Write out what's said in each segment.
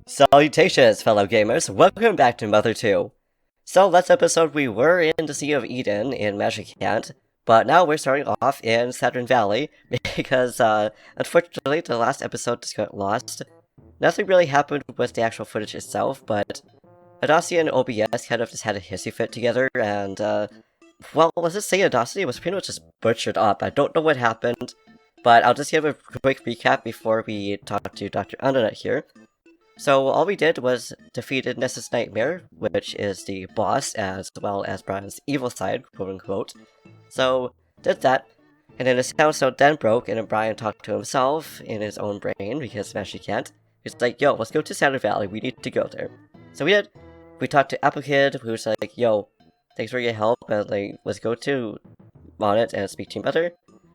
Salutations, fellow gamers! Welcome back to Mother 2. So, last episode we were in the Sea of Eden in Magicant, but now we're starting off in Saturn Valley, because, unfortunately, the last episode just got lost. Nothing really happened with the actual footage itself, but Audacity and OBS kind of just had a hissy fit together, and, well, let's just say Audacity was pretty much just butchered up. I don't know what happened, but I'll just give a quick recap before we talk to Dr. Andonut here. So all we did was defeated Ness's Nightmare, which is the boss, as well as Brian's evil side, quote-unquote. So, did that, and then the sound stone then broke, and then Brian talked to himself in his own brain, because Magicant. He's like, yo, let's go to Saturn Valley, we need to go there. So we did. We talked to Applecid, who's like, yo, thanks for your help, and like, let's go to Onit and speak to your mother.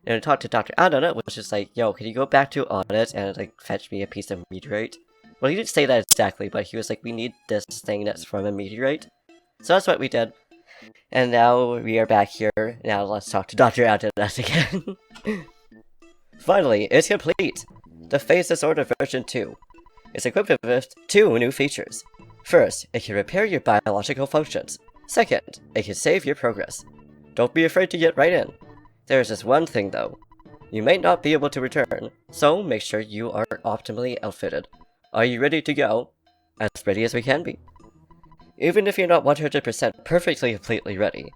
And we talked to Dr. Andonut, which is like, yo, can you go back to Onit and like fetch me a piece of meteorite? Well, he didn't say that exactly, but he was like, we need this thing that's from a meteorite. So that's what we did. And now we are back here. Now let's talk to Dr. Andonuts again. Finally, it's complete! The Phase Disorder version 2. It's equipped with 2 new features. First, it can repair your biological functions. Second, it can save your progress. Don't be afraid to get right in. There's just one thing though. You may not be able to return, so make sure you are optimally outfitted. Are you ready to go? As ready as we can be. Even if you're not 100% perfectly completely ready,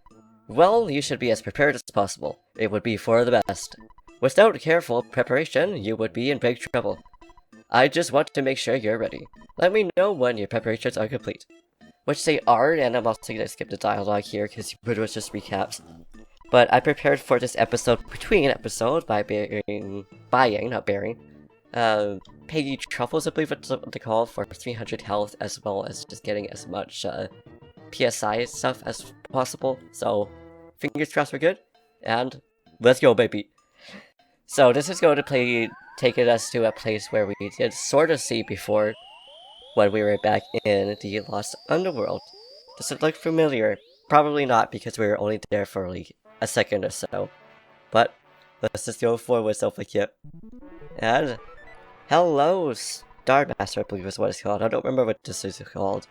well, you should be as prepared as possible. It would be for the best. Without careful preparation, you would be in big trouble. I just want to make sure you're ready. Let me know when your preparations are complete. Which they are, and I'm also going to skip the dialogue here because it was just recaps. But I prepared for this episode between episode by Peggy Truffles, I believe it's what they call, for 300 health, as well as just getting as much PSI stuff as possible. So, fingers crossed we're good, and let's go, baby. So this is going to taking us to a place where we did sort of see before when we were back in the Lost Underworld. Does it look familiar? Probably not, because we were only there for like a second or so. But let's just go forward so like yeah. And hello, Starmaster, I believe is what it's called. I don't remember what this is called.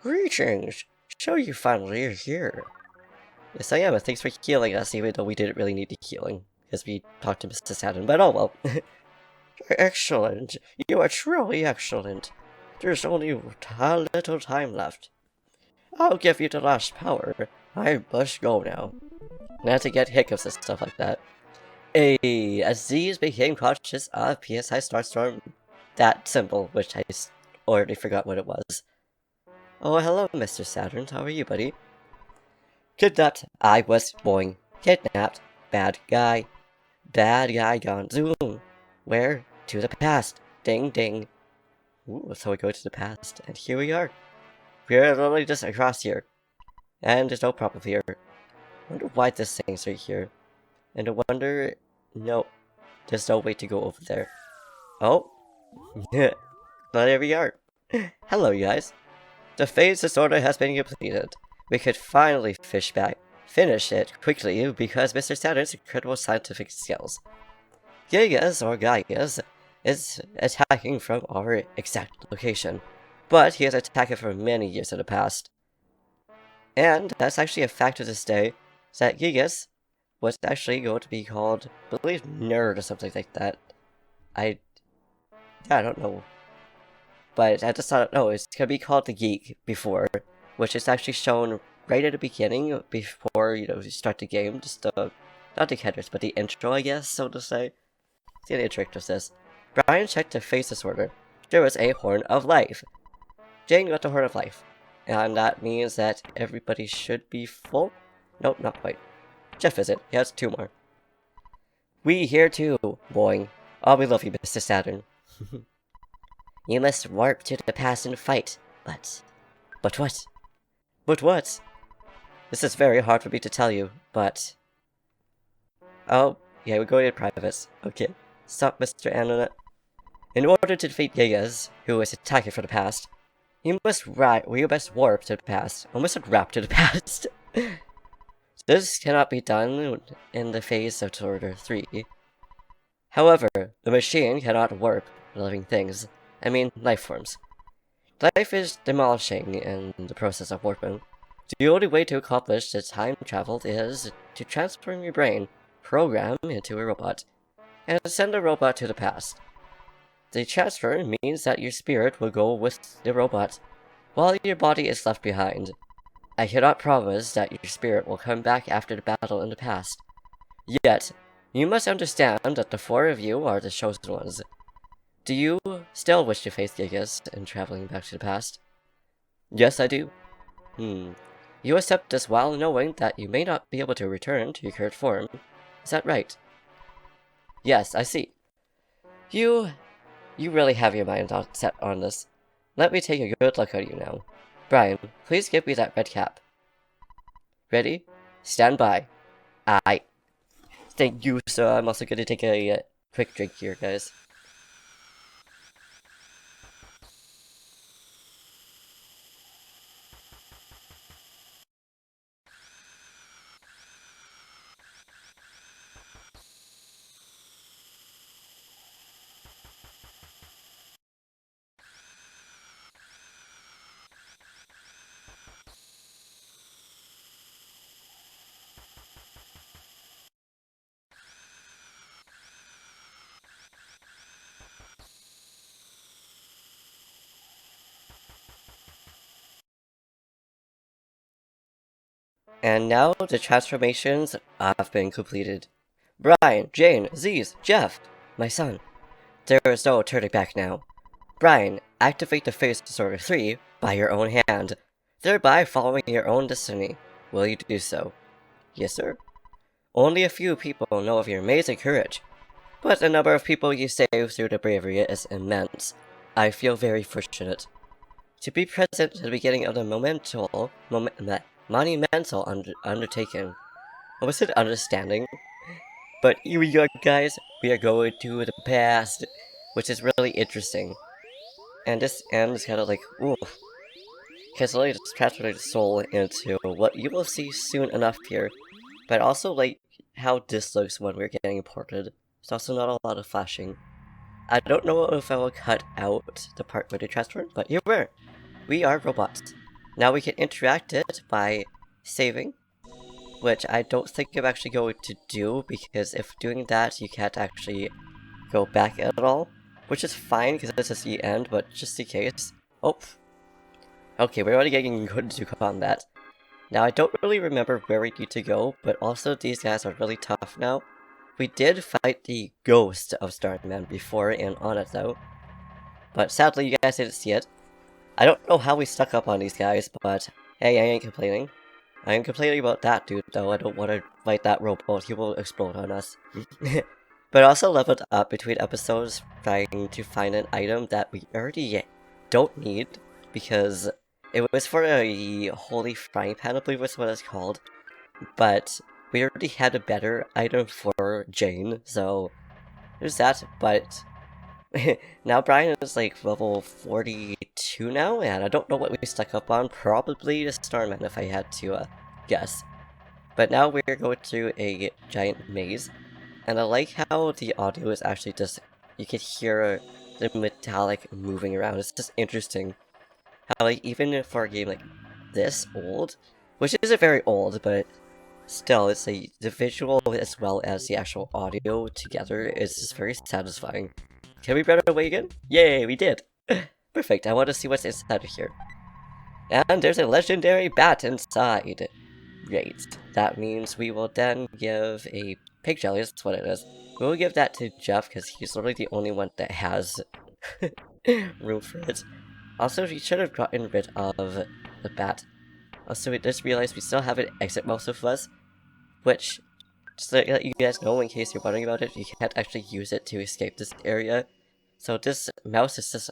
Greetings! So you finally are here. Yes, I am, and thanks for healing us, even though we didn't really need the healing, because we talked to Mr. Saturn, but oh well. Excellent. You are truly excellent. There's only a little time left. I'll give you the last power. I must go now. Not to get hiccups and stuff like that. As these became conscious of PSI Starstorm, that symbol, which I already forgot what it was. Oh, hello, Mr. Saturn. How are you, buddy? Kidnapped. I was boing. Kidnapped. Bad guy. Bad guy gone. Zoom. Where? To the past. Ding, ding. Ooh, so we go to the past, and here we are. We're literally just across here. And there's no problem here. I wonder why this thing's right here. And I wonder... No. There's no way to go over there. Oh. But there we are. Hello, you guys. The phase disorder has been completed. We could finally finish it quickly because Mr. Saturn's incredible scientific skills. Giygas, or Giygas, is attacking from our exact location, but he has attacked for many years in the past. And that's actually a fact to this day, that Giygas was actually going to be called, I believe, Nerd or something like that. I don't know. But I just thought, no, it's going to be called the Geek before, which is actually shown right at the beginning, before, you start the game, just the, not the headers, but the intro, I guess, so to say. See the intro says, Brian checked the phase disorder. There was a Horn of Life. Jane got the Horn of Life. And that means that everybody should be full? Nope, not quite. Jeff is it. He has 2 more. We here too, boing. Oh, we love you, Mr. Saturn. You must warp to the past and fight. But what? But what? This is very hard for me to tell you, but... Oh, yeah, we're going to privates. Okay. Stop, Mr. Andonut. In order to defeat Giygas, who is attacking from the past, we must warp to the past. I almost said rap to the past. This cannot be done in the phase of Disorder 3. However, the machine cannot warp living things, I mean, life forms. Life is demolishing in the process of warping. The only way to accomplish the time travel is to transform your brain, program into a robot, and send the robot to the past. The transfer means that your spirit will go with the robot, while your body is left behind. I cannot promise that your spirit will come back after the battle in the past. Yet, you must understand that the four of you are the chosen ones. Do you still wish to face Giygas in traveling back to the past? Yes, I do. You accept this while knowing that you may not be able to return to your current form. Is that right? Yes, I see. You really have your mind set on this. Let me take a good look at you now. Brian, please give me that red cap. Ready? Stand by. Aye. Thank you, sir. I'm also going to take a quick drink here, guys. And now the transformations have been completed. Brian, Jane, Aziz, Jeff, my son. There is no turning back now. Brian, activate the Phase Disorder 3 by your own hand, thereby following your own destiny. Will you do so? Yes, sir. Only a few people know of your amazing courage, but the number of people you save through the bravery is immense. I feel very fortunate. To be present at the beginning of the monumental undertaking. I was it understanding? But here we go, guys. We are going to the past, which is really interesting. And this end is kind of like, ooh. Because really just transferring the soul into what you will see soon enough here. But also, like, how this looks when we're getting imported. There's also not a lot of flashing. I don't know if I will cut out the part where they transfer, but here we are robots. Now we can interact it by saving, which I don't think I'm actually going to do, because if doing that, you can't actually go back at all. Which is fine, because this is the end, but just in case. Oh. Okay, we're already getting good to combat. Now, I don't really remember where we need to go, but also these guys are really tough now. We did fight the ghost of Starman before and on it, though. But sadly, you guys didn't see it. I don't know how we stuck up on these guys, but hey, I ain't complaining. I am complaining about that dude, though. I don't want to fight that robot. He will explode on us. But I also leveled up between episodes trying to find an item that we already don't need, because it was for a holy frying pan, I believe was what it's called. But we already had a better item for Jane, so there's that. But now Brian is like level 42 now, and I don't know what we stuck up on. Probably the Starman, if I had to guess. But now we're going through a giant maze, and I like how the audio is actually just, you can hear the metallic moving around. It's just interesting how, like, even for a game like this old, which isn't very old, but still, it's like the visual as well as the actual audio together is just very satisfying. Can we run away again? Yay, we did! Perfect, I want to see what's inside of here. And there's a legendary bat inside. Great. That means we will then give a pig jelly, that's what it is. We'll give that to Jeff, because he's literally the only one that has room for it. Also, we should have gotten rid of the bat. Also, we just realized we still have an exit mouse with us, which, just to let you guys know in case you're wondering about it, you can't actually use it to escape this area. So this mouse is just,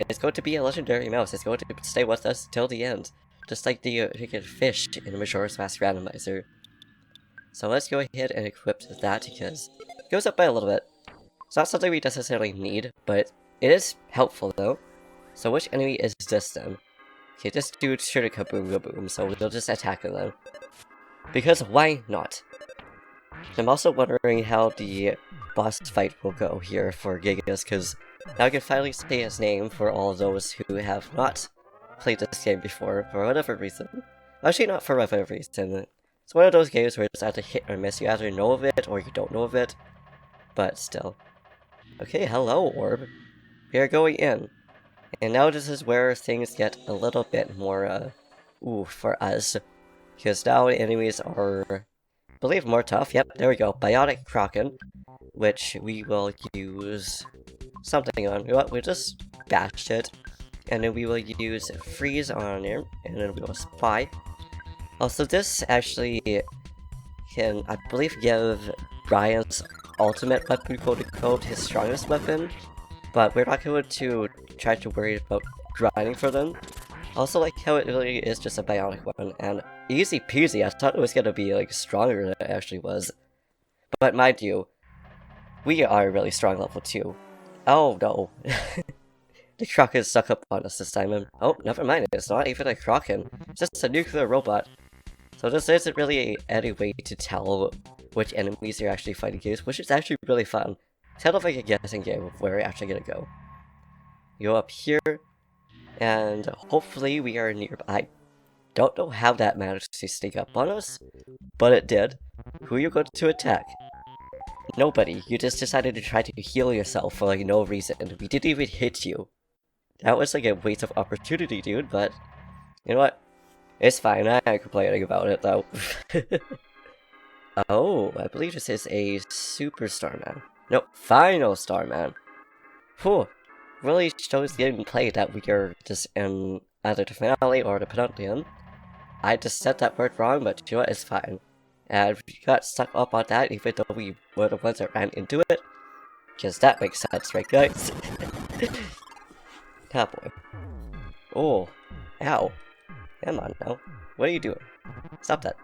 it's going to be a legendary mouse. It's going to stay with us till the end, just like the fish in Majora's Mask Randomizer. So let's go ahead and equip that, because it goes up by a little bit. It's not something we necessarily need, but it is helpful though. So which enemy is this then? Okay, this dude sure to kaboom, so we'll just attack him then. Because why not? I'm also wondering how the boss fight will go here for Giygas, because Now I can finally say his name for all those who have not played this game before, for whatever reason. Actually, not for whatever reason. It's one of those games where it's either hit or miss. You either know of it, or you don't know of it. But still. Okay, hello, Orb. We are going in. And now this is where things get a little bit more, for us. Because now the enemies are, I believe, more tough. Yep, there we go. Biotic Kraken, which we will use something on. We'll just bash it. And then we will use Freeze on him, and then we will Spy. Also, this actually can, I believe, give Brian's ultimate weapon, quote-unquote, his strongest weapon. But we're not going to try to worry about grinding for them. Also, like how it really is just a bionic weapon, and easy peasy. I thought it was gonna be like stronger than it actually was. But mind you, we are really strong level 2. Oh no. The Kraken is stuck up on us this time, and oh, never mind, it's not even a Kraken. It's just a nuclear robot. So this isn't really any way to tell which enemies you're actually fighting against, which is actually really fun. It's kind of like a guessing game of where we're actually gonna go. You go up here, and hopefully we are nearby. I don't know how that managed to sneak up on us, but it did. Who are you going to attack? Nobody. You just decided to try to heal yourself for like no reason. We didn't even hit you. That was like a waste of opportunity, dude, but you know what? It's fine. I ain't complaining about it, though. Oh, I believe this is a Super Starman. No, Final Starman. Whew. Really shows the gameplay that we are just in either the finale or the penultimate. I just said that word wrong, but you know what? It's fine. And we got stuck up on that even though we were the ones that ran into it. Because that makes sense, right, guys? Oh boy. Oh. Ow. Come on now. What are you doing? Stop that.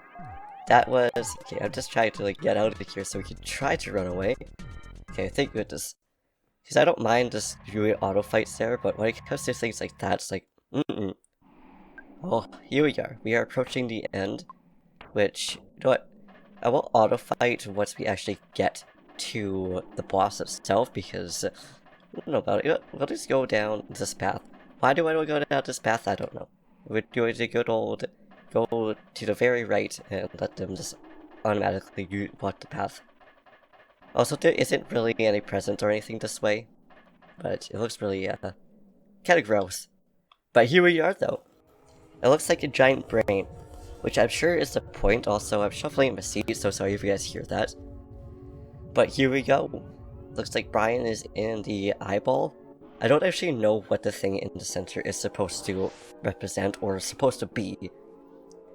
That was... Okay, I'm just trying to like get out of here so we can try to run away. Okay, thank goodness. Because I don't mind just doing auto fights there, but when it comes to things like that, it's like, Oh, here we are. We are approaching the end, which, you know what? I will auto fight once we actually get to the boss itself, because, I don't know about it. We'll just go down this path. Why do I want to go down this path? I don't know. We're doing the good old, go to the very right and let them just automatically walk the path. Also, there isn't really any present or anything this way, but it looks really, kind of gross. But here we are, though. It looks like a giant brain, which I'm sure is the point. Also, I'm shuffling in my seat, so sorry if you guys hear that. But here we go. Looks like Brian is in the eyeball. I don't actually know what the thing in the center is supposed to represent or supposed to be.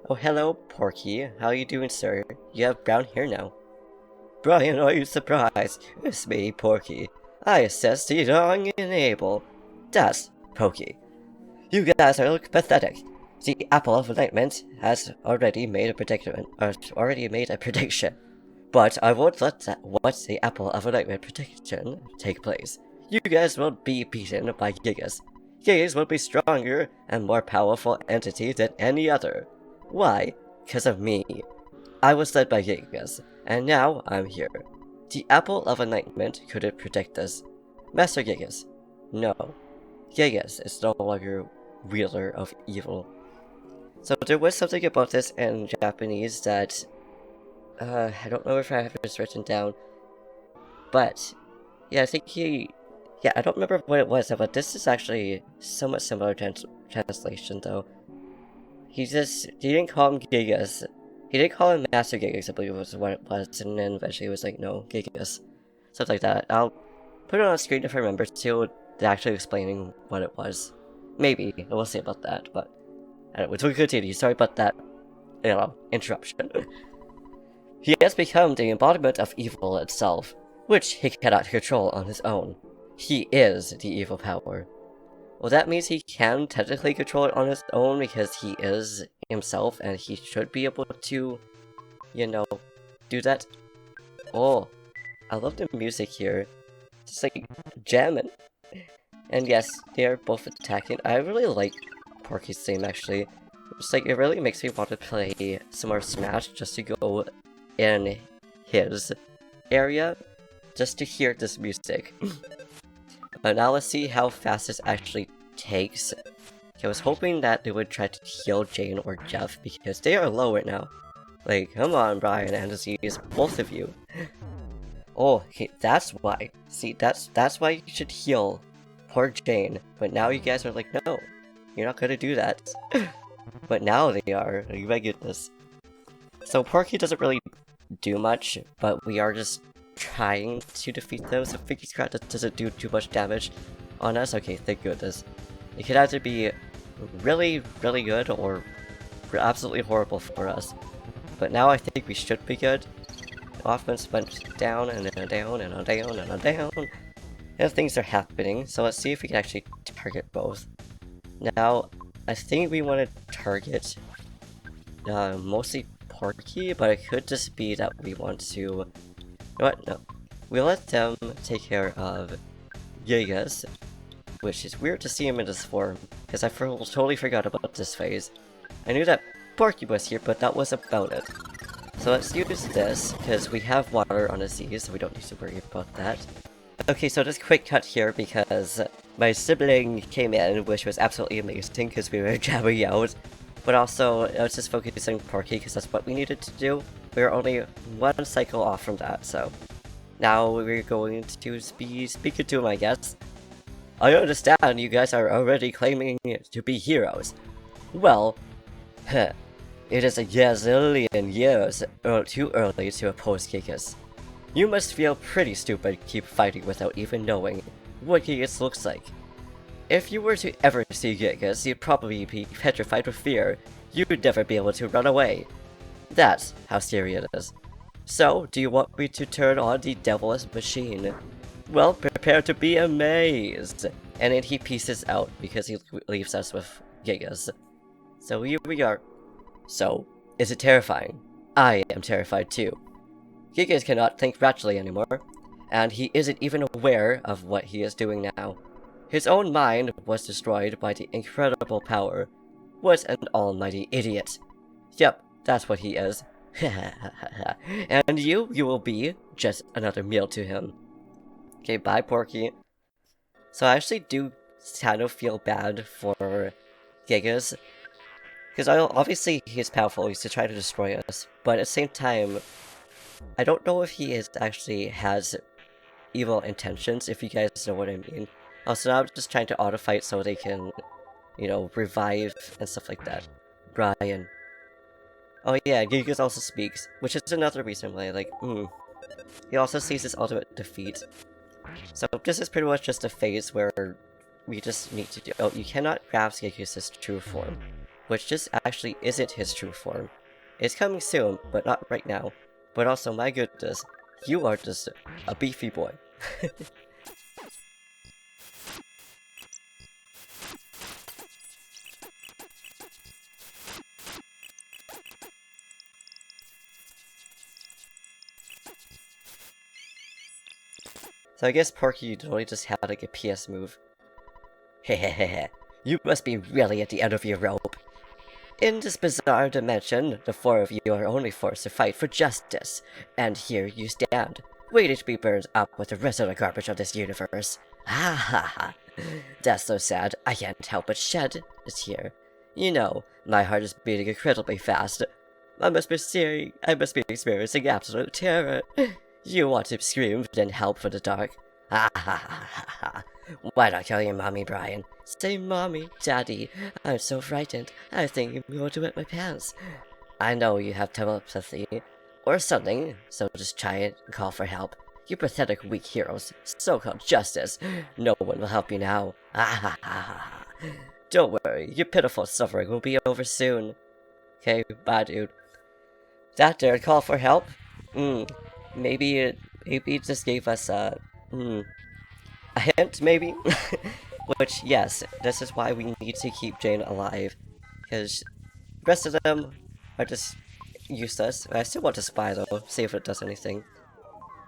Oh, hello, Porky. How are you doing, sir? You have brown hair now. Brian, are you surprised? It's me, Porky. I assessed the wrong enable. That's Porky. You guys are look pathetic. The Apple of Enlightenment has already made a prediction. But I won't let the Apple of Enlightenment prediction take place. You guys will be beaten by Giygas. Giygas will be stronger and more powerful entity than any other. Why? Because of me. I was led by Giygas, and now I'm here. The Apple of Enlightenment couldn't predict this. Master Giygas. No. Giygas is no longer wielder of evil. So there was something about this in Japanese that, I don't know if I have this written down, but, yeah, I think I don't remember what it was, but this is actually somewhat similar translation, though. He didn't call him Giygas. He didn't call him Master Giygas, I believe was what it was, and then eventually he was like, no, Giygas. Something like that. I'll put it on screen if I remember to, actually explaining what it was. Maybe, we'll see about that, but anyway, to continue, sorry about that, interruption. He has become the embodiment of evil itself, which he cannot control on his own. He is the evil power. Well, that means he can technically control it on his own because he is himself and he should be able to, do that. Oh, I love the music here. Just like jamming. And yes, they are both attacking. I really like Porky's theme actually. It's like, it really makes me want to play some more Smash just to go in his area, just to hear this music. But now let's see how fast this actually takes. I was hoping that they would try to heal Jane or Jeff because they are low right now. Like, come on, Brian and Disease, both of you. Oh, okay, that's why. See, that's why you should heal poor Jane. But now you guys are like, no, you're not gonna do that. But now they are. Oh my goodness. So Porky doesn't really do much, but we are just trying to defeat them. So Figgy Scrat doesn't do too much damage on us. Okay, thank goodness. It could either be really, really good or absolutely horrible for us. But now I think we should be good. Offense went down and then a down and a down and a down. And things are happening, so let's see if we can actually target both. Now, I think we want to target mostly Porky, but it could just be that we want to... You know what? No. We'll let them take care of Giygas, which is weird to see him in this form, because I totally forgot about this phase. I knew that Porky was here, but that was about it. So let's use this, because we have water on Aziz, so we don't need to worry about that. Okay, so just quick cut here, because my sibling came in, which was absolutely amazing, because we were jabbing out. But also, I was just focusing on Porky, because that's what we needed to do. We were only one cycle off from that, so... Now we're going to be speaking to him, I guess. I understand you guys are already claiming to be heroes. Well, it is a gazillion years too early to oppose Giygas. You must feel pretty stupid to keep fighting without even knowing what Giygas looks like. If you were to ever see Giygas, you'd probably be petrified with fear. You'd never be able to run away. That's how scary it is. So, do you want me to turn on the devilish machine? Well, prepare to be amazed! And then he pieces out because he leaves us with Giygas. So here we are. So, is it terrifying? I am terrified too. Giygas cannot think rationally anymore, and he isn't even aware of what he is doing now. His own mind was destroyed by the incredible power. What an almighty idiot. Yep, that's what he is. And you will be just another meal to him. Okay, bye Porky. So I actually do kind of feel bad for Giygas. Because obviously he's powerful, he's to try to destroy us. But at the same time, I don't know if he actually has evil intentions, if you guys know what I mean. Also, I'm just trying to auto-fight so they can, you know, revive and stuff like that. Brian. Oh yeah, Giygas also speaks, which is another reason why, like, He also sees his ultimate defeat. So this is pretty much just a phase where we just need to do... Oh, you cannot grasp Giygas' true form, which just actually isn't his true form. It's coming soon, but not right now. But also, my goodness, you are just a beefy boy. So I guess Porky totally just had like a PS move. Hehehe, you must be really at the end of your rope. In this bizarre dimension, the four of you are only forced to fight for justice, and here you stand, waiting to be burned up with the rest of the garbage of this universe. Ha ha ha. That's so sad, I can't help but shed a tear. You know, my heart is beating incredibly fast. I must be experiencing absolute terror. You want to scream, then help for the dark. Ha ha ha ha ha. Why not kill your mommy, Brian? Say mommy, daddy. I'm so frightened. I think I'm going to wet my pants. I know you have telepathy or something, so just try it and call for help. You pathetic weak heroes. So-called justice. No one will help you now. Ha ha ha ha. Don't worry, your pitiful suffering will be over soon. Okay, bye dude. That dared call for help? Maybe it just gave us a hint, maybe? Which, yes, this is why we need to keep Jane alive. Because the rest of them are just useless. I still want to spy though, see if it does anything.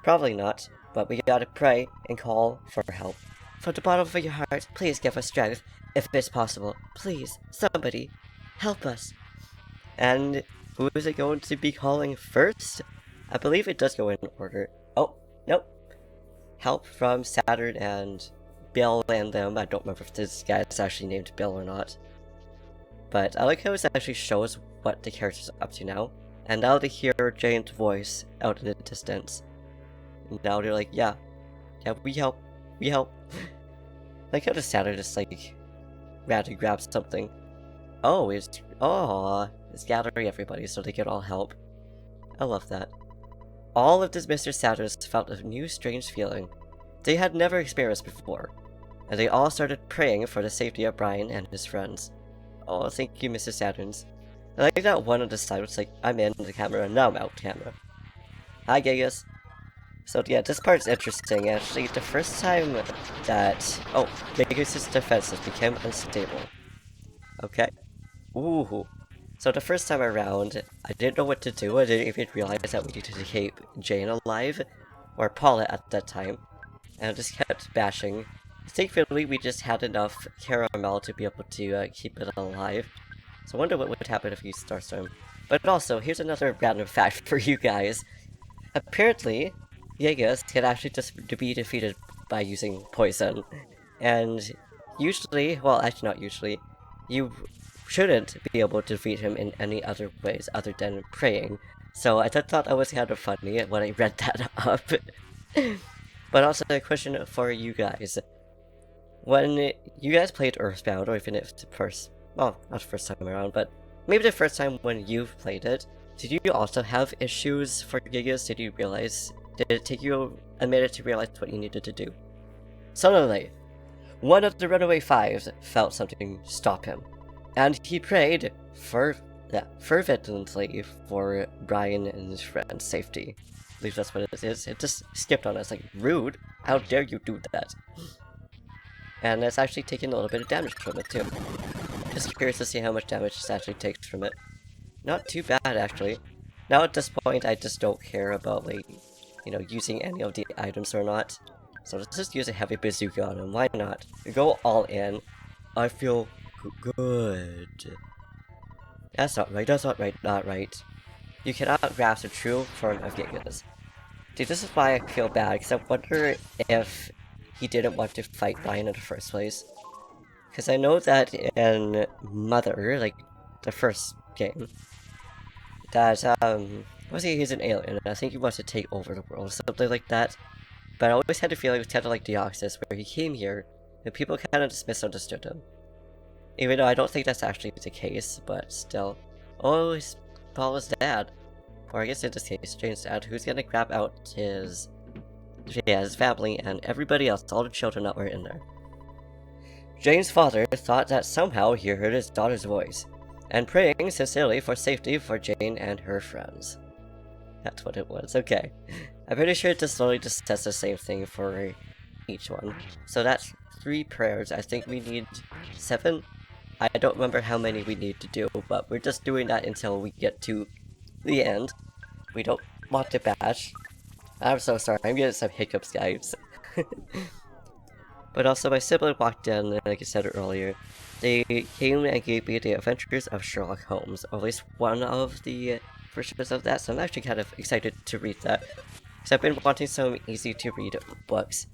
Probably not, but we gotta pray and call for help. From the bottom of your heart, please give us strength, if it's possible. Please, somebody, help us. And who is it going to be calling first? I believe it does go in order. Oh, nope. Help from Saturn and Bill and them. I don't remember if this guy is actually named Bill or not. But I like how it actually shows what the character's up to now. And now they hear Jane's voice out in the distance. And now they're like, yeah, we help. Like how the Saturn just like ran to grab something. Oh, it's gathering everybody so they can all help. I love that. All of these Mr. Saturns felt a new strange feeling they had never experienced before, and they all started praying for the safety of Brian and his friends. Oh, thank you, Mr. Saturns. I like that one on the side was like, I'm in the camera, and now I'm out camera. Hi, Giygas. So yeah, this part's interesting. Actually, the first time that... Oh, Giygas' defenses became unstable. Okay. Ooh. So the first time around, I didn't know what to do. I didn't even realize that we needed to keep Jane alive, or Paula at that time, and I just kept bashing. Thankfully, we just had enough caramel to be able to keep it alive. So I wonder what would happen if you Starstorm. But also, here's another random fact for you guys. Apparently, Giygas can actually just be defeated by using poison. And usually, well, actually not usually, you shouldn't be able to defeat him in any other ways other than praying. So I thought that was kind of funny when I read that up. But also a question for you guys. When you guys played Earthbound, or even if the first, well, not the first time around, but maybe the first time when you've played it, did you also have issues for Giygas? Did it take you a minute to realize what you needed to do? Suddenly, one of the Runaway Fives felt something stop him, and he prayed fervently for Brian and his friend's safety. I believe that's what it is. It just skipped on us, like, rude, how dare you do that? And it's actually taking a little bit of damage from it too. Just curious to see how much damage this actually takes from it. Not too bad, actually. Now at this point, I just don't care about, like, you know, using any of the items or not. So let's just use a heavy bazooka on him, why not? Go all in. I feel good. That's not right. You cannot grasp the true form of Giygas. See, this is why I feel bad, because I wonder if he didn't want to fight Brian in the first place. Because I know that in Mother, like, the first game, that, he's an alien, and I think he wants to take over the world, or something like that. But I always had the feeling it was kind of like Deoxys, where he came here, and people kind of just misunderstood him. Even though I don't think that's actually the case, but still. Oh, he's Paula's dad. Or I guess in this case, Jane's dad, who's gonna grab out his family and everybody else, all the children that were in there. Jane's father thought that somehow he heard his daughter's voice, and praying sincerely for safety for Jane and her friends. That's what it was, okay. I'm pretty sure it just literally just says the same thing for each one. So that's 3 prayers. I think we need 7? I don't remember how many we need to do, but we're just doing that until we get to the end. We don't want to bash. I'm so sorry, I'm getting some hiccups, guys. But also, my sibling walked in, and like I said earlier, they came and gave me The Adventures of Sherlock Holmes, or at least one of the versions of that, so I'm actually kind of excited to read that. Because I've been wanting some easy-to-read books,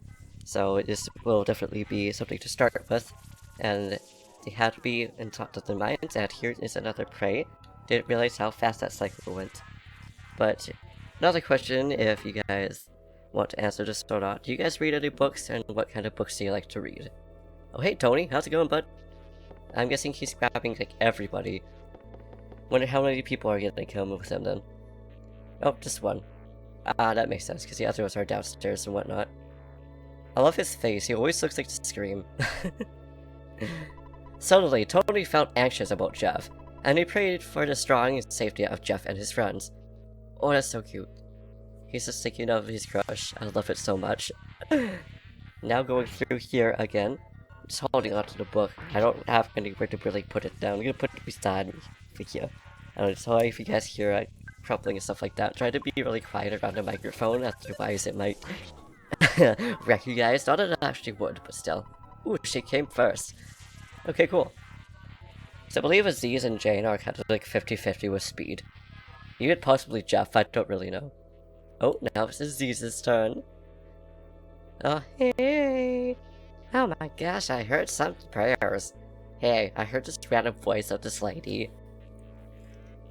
so this will definitely be something to start with. And they had to be in top of their minds, and here is another prey. Didn't realize how fast that cycle went. But another question, if you guys want to answer this or not, do you guys read any books, and what kind of books do you like to read? Oh hey Tony, how's it going, bud? I'm guessing he's grabbing like everybody. Wonder how many people are gonna come with him then. Oh, just one. Ah, that makes sense, because the others are downstairs and whatnot. I love his face, he always looks like to scream. Suddenly, Tony felt anxious about Jeff, and he prayed for the strong safety of Jeff and his friends. Oh, that's so cute. He's just thinking of his crush. I love it so much. Now going through here again. Just holding onto the book. I don't have anywhere to really put it down. I'm gonna put it beside me for here. I don't know, sorry if you guys hear crumpling and stuff like that. Try to be really quiet around the microphone, otherwise it might wreck you guys. Not that it actually would, but still. Ooh, she came first. Okay, cool. So I believe Aziz and Jane are kind of like 50-50 with speed. Even possibly Jeff, I don't really know. Oh, now it's Aziz's turn. Oh, hey! Oh my gosh, I heard some prayers. Hey, I heard this random voice of this lady.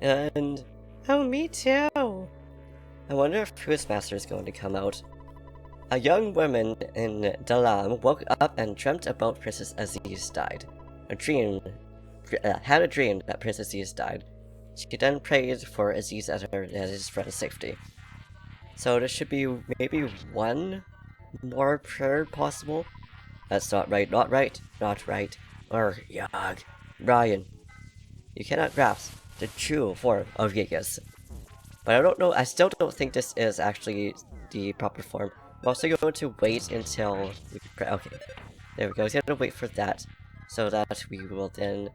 And... oh, me too! I wonder if Quizmaster is going to come out. A young woman in Dalam woke up and dreamt about Princess Aziz died. Had a dream that Princess Aziz died. She then prayed for Aziz and his friend's safety. So there should be maybe one more prayer possible? That's not right, not right, not right. Or, yag. Brian, you cannot grasp the true form of Giygas. But I don't know, I still don't think this is actually the proper form. I'm also going to wait until we pray. Okay, there we go. We're going to wait for that so that we will then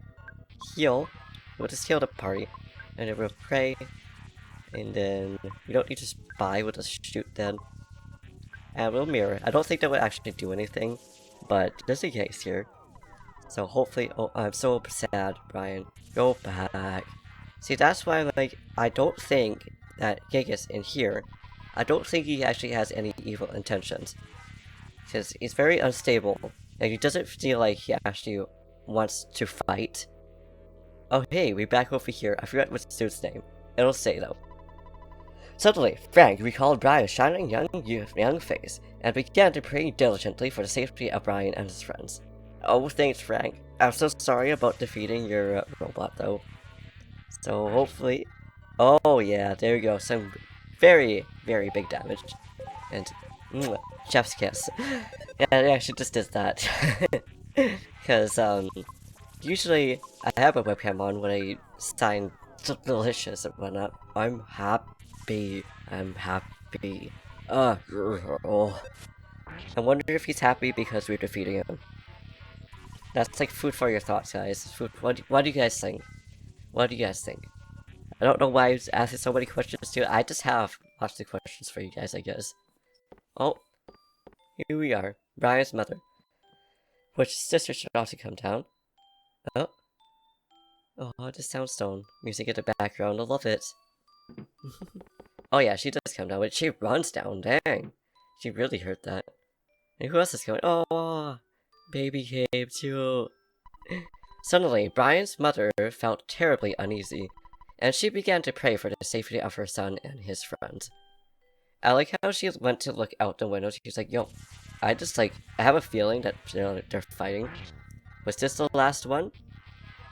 heal. We'll just heal the party, and then we'll pray, and then we don't need to spy, we'll just shoot then. And we'll mirror. I don't think that would actually do anything, but just in case here. So hopefully, oh, I'm so sad, Brian. Go back. See, that's why I'm like, I don't think that Giygas in here, I don't think he actually has any evil intentions. Because he's very unstable, and he doesn't feel like he actually wants to fight. Oh hey, we're back over here. I forgot what's the dude's name. It'll say though. Suddenly, Frank recalled Brian's shining young face, and began to pray diligently for the safety of Brian and his friends. Oh, thanks, Frank. I'm so sorry about defeating your robot, though. So, hopefully... oh, yeah, there you go. Some very, very big damage. And, chef's kiss. Yeah, it actually just did that. Because, usually, I have a webcam on when I sign delicious and whatnot. I'm happy. I'm happy. Oh. I wonder if he's happy because we're defeating him. That's like food for your thoughts, guys. Food. What do you guys think? What do you guys think? I don't know why I was asking so many questions too. I just have lots of questions for you guys, I guess. Oh, here we are. Brian's mother. Which sister should also come down. Oh. Oh, the soundstone. Music in the background. I love it. Oh yeah, she does come down, but she runs down. Dang. She really heard that. And who else is going? Oh, baby came too. Suddenly, Brian's mother felt terribly uneasy, and she began to pray for the safety of her son and his friends. I like how she went to look out the window. She's like, yo, I have a feeling that they're fighting. Was this the last one?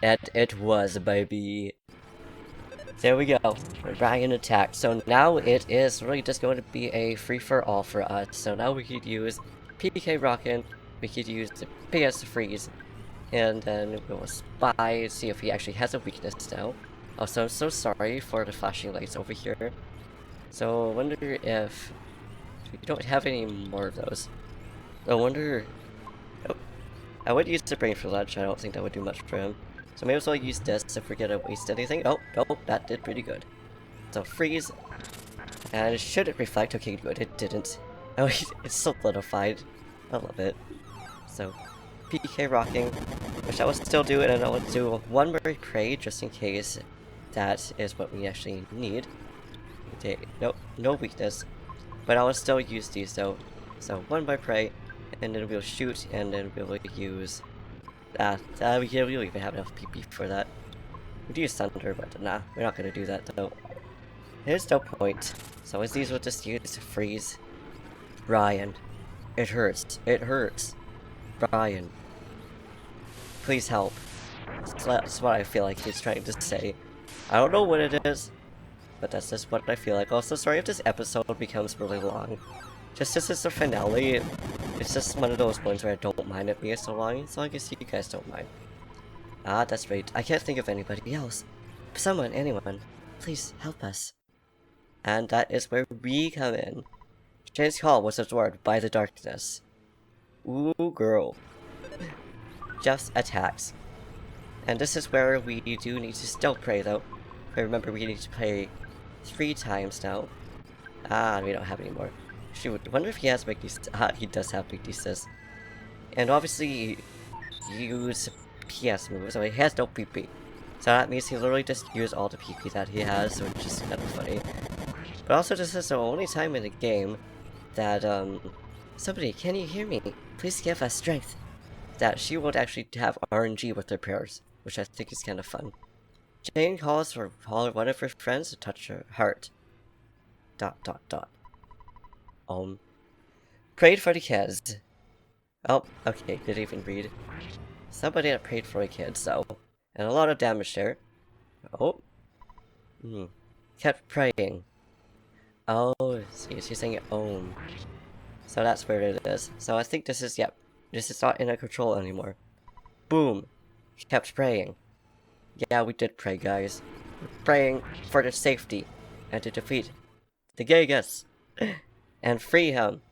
And it was, baby. There we go. Brian attacked. So now it is really just going to be a free-for-all for us. So now we could use PK Rockin', we could use the PS Freeze, and then we'll spy, see if he actually has a weakness now. Also, I'm so sorry for the flashing lights over here. So I wonder if we don't have any more of those. I wonder... oh, I would use the brain for lunch. I don't think that would do much for him. So maybe I'll use this if we're gonna waste anything. Oh, no, that did pretty good. So freeze. And should it reflect? Okay, good, it didn't. Oh, it's solidified. I love it. So, PK rocking, which I will still do it, and I will do one more pray just in case that is what we actually need. Okay, no weakness. But I will still use these though. So, one by pray, and then we'll shoot, and then we'll use... we don't even have enough PP for that. We do use Thunder, but nah, we're not gonna do that though. There's no point. So as these will just use Freeze. Brian. It hurts. It hurts. Brian. Please help. That's what I feel like he's trying to say. I don't know what it is, but that's just what I feel like. Also, sorry if this episode becomes really long. Just as it's a finale, it's just one of those ones where I don't mind it being so long, as long as you guys don't mind. Ah, that's right. I can't think of anybody else. Someone, anyone, please help us. And that is where we come in. Jane's call was absorbed by the darkness. Ooh, girl. Jeff's attacks. And this is where we do need to still pray, though. But remember, we need to pray 3 times now. Ah, we don't have any more. Shoot, I wonder if he has big thesis. Ah, he does have big thesis. And obviously, use PS moves, so he has no PP. So that means he literally just used all the PP that he has, so it's just kind of funny. But also, this is the only time in the game that, somebody, can you hear me? Please give us strength. that she would actually have RNG with her prayers, which I think is kind of fun. Jane calls for one of her friends to touch her heart. ... Prayed for the kids. Oh, okay, didn't even read. Somebody that prayed for the kids, though. And a lot of damage there. Oh. Kept praying. Oh, see, she's saying Om. So that's where it is. So I think this is, yep. This is not in our control anymore. Boom. Kept praying. Yeah, we did pray, guys. We're praying for their safety. And to defeat the Giygas. And free him.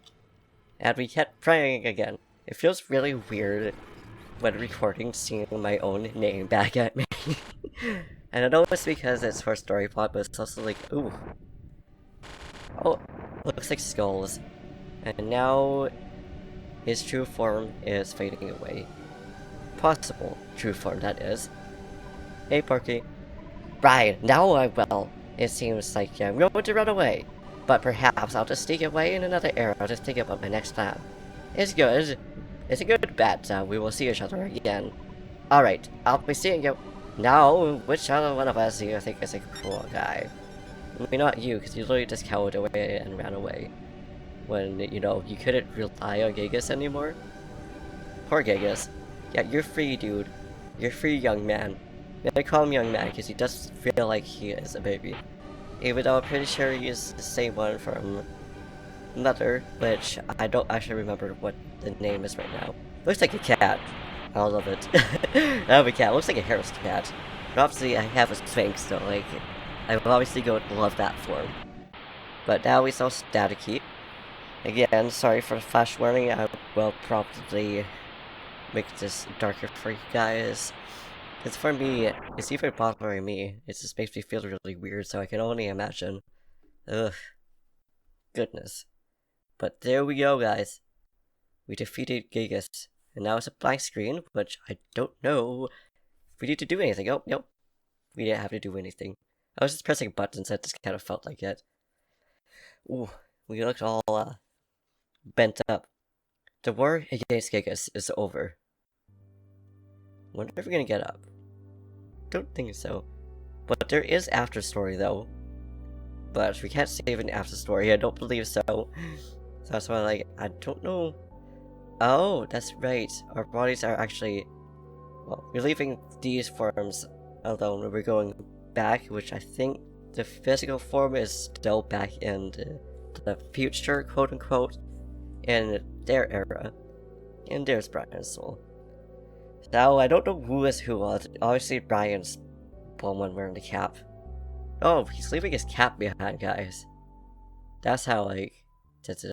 And we kept praying again. It feels really weird when recording seeing my own name back at me. And I know it's because it's for story plot, but it's also like, ooh. Oh, looks like skulls. And now his true form is fading away. Possible true form, that is. Hey, Porky. Right, now I will. It seems like I'm going to run away. But perhaps I'll just sneak away in another era to think about my next plan. It's good. It's a good bet that we will see each other again. Alright, I'll be seeing you. Now, which other one of us do you think is a cool guy? I mean, not you, because you literally just cowered away and ran away. When, you know, you couldn't rely on Giygas anymore. Poor Giygas. Yeah, you're free, dude. You're free, young man. I call him young man because he does feel like he is a baby. Even though I'm pretty sure he is the same one from Mother, which I don't actually remember what the name is right now. Looks like a cat. I love it. I have a cat. Looks like a hairless cat. But obviously I have a Sphinx, so like, I would obviously go love that form. But now we saw Staticky. Again, sorry for the flash warning. I will probably make this darker for you guys. Because for me, it's even bothering me. It just makes me feel really weird, so I can only imagine. Ugh. Goodness. But there we go, guys. We defeated Giygas. And now it's a blank screen, which I don't know if we need to do anything. Oh, nope. We didn't have to do anything. I was just pressing buttons, that just kind of felt like it. Ooh, we looked all, bent up. The war against Giygas is over. Wonder if we're gonna get up. Don't think so. But there is after story though. But we can't save an after story, I don't believe so. So that's why like, I don't know. Oh, that's right. Our bodies are actually, well, we're leaving these forms alone when we're going back, which I think the physical form is still back in the future, quote unquote, in their era. And there's Brian's soul. Now, I don't know who is who. Obviously, Brian's the one wearing the cap. Oh, he's leaving his cap behind, guys. That's how, like...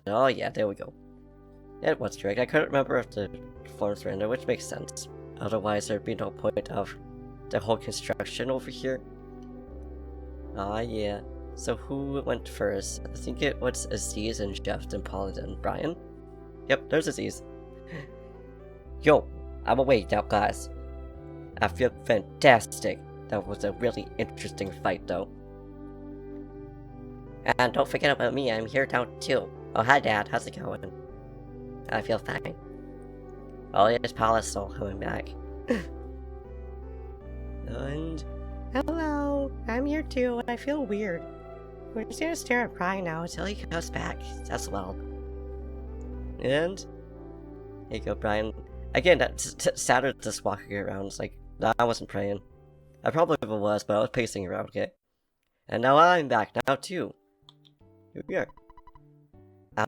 Oh, yeah, there we go. It was correct. I couldn't remember if the forms were in there, which makes sense. Otherwise, there'd be no point of the whole construction over here. Ah, yeah. So who went first? I think it was Aziz and Jeff and Paul and Brian. Yep, there's Aziz. Yo, I'm awake now, guys. I feel fantastic. That was a really interesting fight, though. And don't forget about me, I'm here now, too. Oh, hi, Dad. How's it going? I feel fine. Oh, yes, Paul is still coming back. And... Hello, I'm here, too. I feel weird. We're just gonna stare at Brian now until he comes back as well. And... Here you go, Brian. Again, that Saturn just walking around. It's like, nah, I wasn't praying. I probably was, but I was pacing around, okay? And now I'm back, now too. Here we are.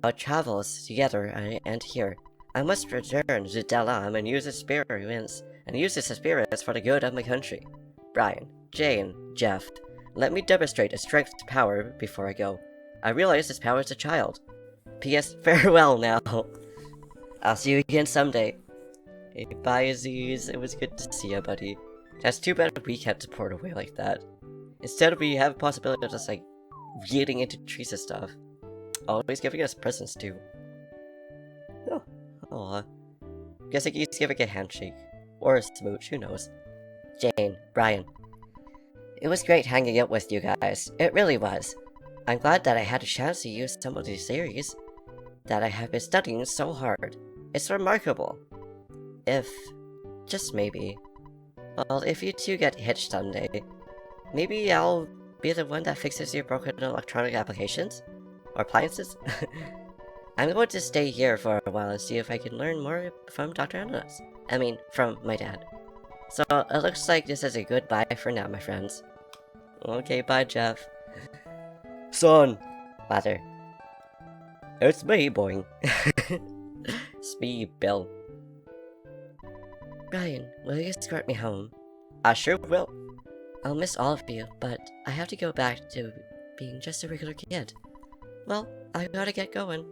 Our travels together and here. I must return to Dalam and use the spirits for the good of my country. Brian, Jane, Jeff, let me demonstrate a strength to power before I go. I realize this power is a child. P.S. Farewell now. I'll see you again someday. Hey, bye, Aziz. It was good to see you, buddy. That's too bad we can't support away like that. Instead, we have a possibility of just, like, getting into trees and stuff. Always giving us presents, too. Oh, aw. Guess he's giving a handshake. Or a smooch, who knows. Jane, Brian. It was great hanging out with you guys. It really was. I'm glad that I had a chance to use some of these theories that I have been studying so hard. It's remarkable. if, just maybe, well, if you two get hitched someday, maybe I'll be the one that fixes your broken electronic applications? Or appliances? I'm going to stay here for a while and see if I can learn more from Dr. Andonuts. I mean, from my dad. So, it looks like this is a goodbye for now, my friends. Okay, bye, Jeff. Son! Father. It's me, boing. It's me, Bill. Brian, will you escort me home? I sure will. I'll miss all of you, but I have to go back to being just a regular kid. Well, I gotta get going.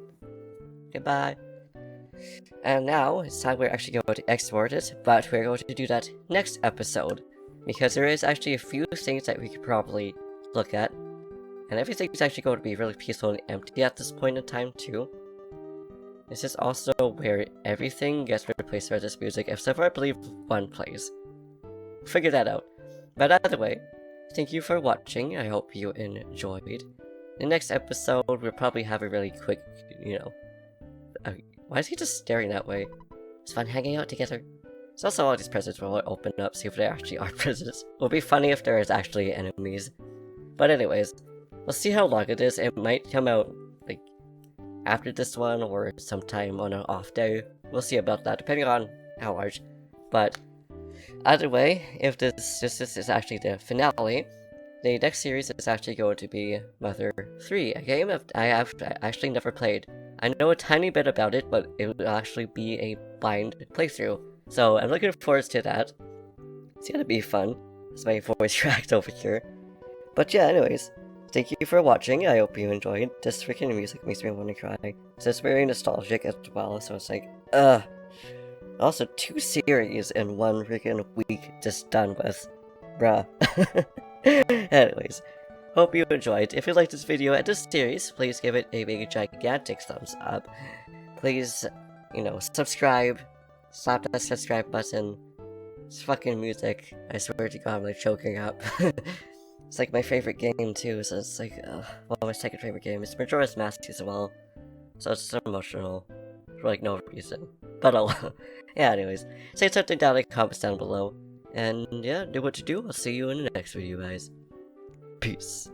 Goodbye. And now, it's time we're actually going to export it, but we're going to do that next episode. Because there is actually a few things that we could probably look at. And everything's actually going to be really peaceful and empty at this point in time, too. This is also where everything gets replaced by this music, except for I believe one plays. Figure that out. But either way, thank you for watching, I hope you enjoyed. The next episode, we'll probably have a really quick, why is he just staring that way? It's fun hanging out together. So also all these presents will open up, see if they actually are presents. It would be funny if there is actually enemies. But anyways, we'll see how long it is. It might come out, like, after this one, or sometime on an off day. We'll see about that, depending on how large. But, either way, if this is actually the finale, the next series is actually going to be Mother 3, a game I have actually never played. I know a tiny bit about it, but it will actually be a blind playthrough. So I'm looking forward to that. It's gonna be fun. It's my voice cracked over here. But yeah, anyways, thank you for watching. I hope you enjoyed. This freaking music makes me want to cry. So it's very nostalgic as well, so it's like, ugh. Also, 2 series in 1 freaking week just done with. Bruh. Anyways, hope you enjoyed. If you liked this video and this series, please give it a big gigantic thumbs up. Please, subscribe. Slap that subscribe button. It's fucking music. I swear to God, I'm like choking up. It's like my favorite game too, so it's like, well, my second favorite game. It's Majora's Mask as well. So it's just emotional. For like no reason. But yeah, anyways. Say something down in the comments down below. And yeah, do what you do. I'll see you in the next video, guys. Peace.